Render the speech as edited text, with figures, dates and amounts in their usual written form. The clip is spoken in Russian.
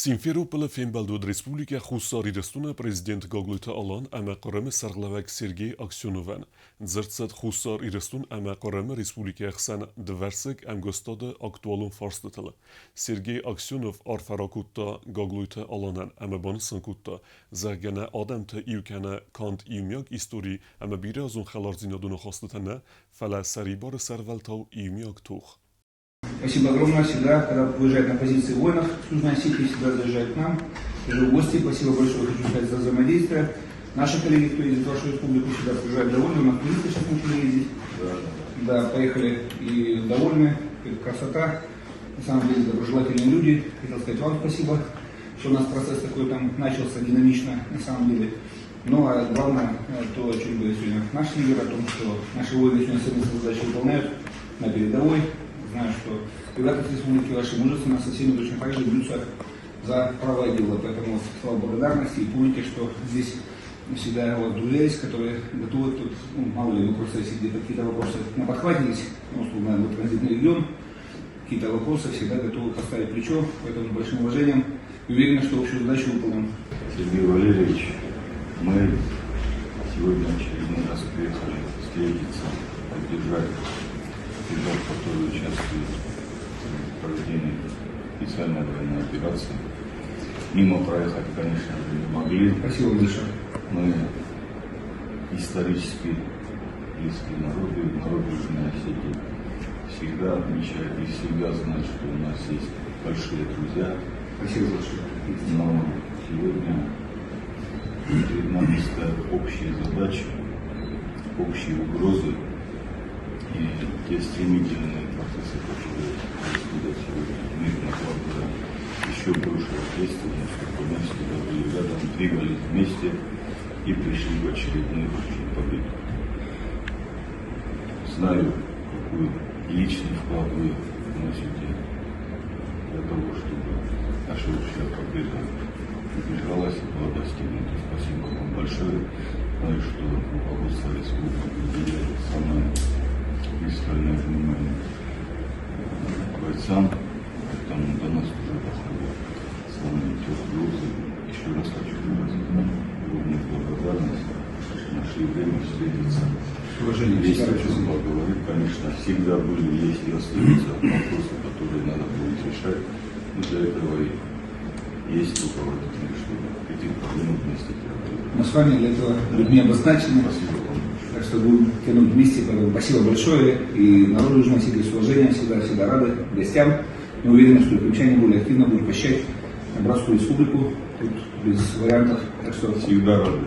Симферополь фембалдуд республика хусари дестуна президент Гоглуйта Алан ама qarami sarglavak Sergey Aksionovan. Dzirtsat хусар ирестун ама qarami республика хсан дверсик амгостада актуалун фарстатала. Sergey Aksionov арфаракутта Гоглуйта Аланан ама бансанкутта загана адамта июкана кант июмяк истори ама биразун халарзинадуна хастатана фала сарибар сарвалтау июмяк тух. Спасибо огромное. Всегда, когда выезжают на позиции воинов, Южной Осетии всегда заезжают к нам. Даже в гости. Спасибо большое, хочу сказать, за взаимодействие. Наши коллеги, кто ездит в вашу республику, всегда приезжают довольны. У нас туристы сейчас начали ездить. Да, поехали и довольны. Красота. На самом деле, доброжелательные люди. Хотел сказать вам спасибо, что у нас процесс такой там начался динамично, на самом деле. Ну, а главное, то, о чем говорит сегодня наш лидер, о том, что наши воины сегодня совместные задачи выполняют на передовой. Знаю, что ребята из республики ваши мужественно со всеми точно так же бьются за правое дело. Поэтому слова благодарности. И помните, что здесь всегда у вас друзья есть, которые готовы тут, мало ли, просто если где-то какие-то вопросы на подхвате есть, условно, мы транзитный регион, какие-то вопросы всегда готовы поставить плечо. Поэтому с большим уважением и уверены, что общую задачу выполним. Сергей Валерьевич, мы сегодня очередной раз приехали встретиться, поддержать ребят, которые участвуют в проведении специальной военной операции. Мимо проехать, конечно же, не могли. Спасибо большое. Мы исторически близкие народы Южной Осетии всегда отмечают и всегда знают, что у нас есть большие друзья. Спасибо большое. Но сегодня перед нами стоят общие задачи, общие угрозы. И те стремительные процессы, которые происходят сегодня, мы их накладываем еще большую ответственность, чтобы мы всегда были рядом, двигались вместе и пришли в очередную победу. Знаю, какой личный вклад вы вносите для того, чтобы наша общая победа удержалась и была достигнута. Спасибо вам большое. Знаю, что руководство республики уделяет самое пристальное внимание бойцам, поэтому до нас уже доходят самые теплые отзывы. Еще раз хочу выразить огромную благодарность, что нашли время встретиться. Здесь о чем поговорить, конечно, всегда были, есть и остаются вопросы, которые надо будет решать. Но для этого и есть руководители, чтобы этих проблем вместе преодолеть. Мы с вами для этого людьми обозначены. Спасибо вам. Так что будем тянуть вместе. Поэтому спасибо большое. И народу Южной Осетии с уважением всегда рады гостям. Мы уверены, что крымчане более активно будут посещать Братскую республику. Тут без вариантов. Так что всегда рады.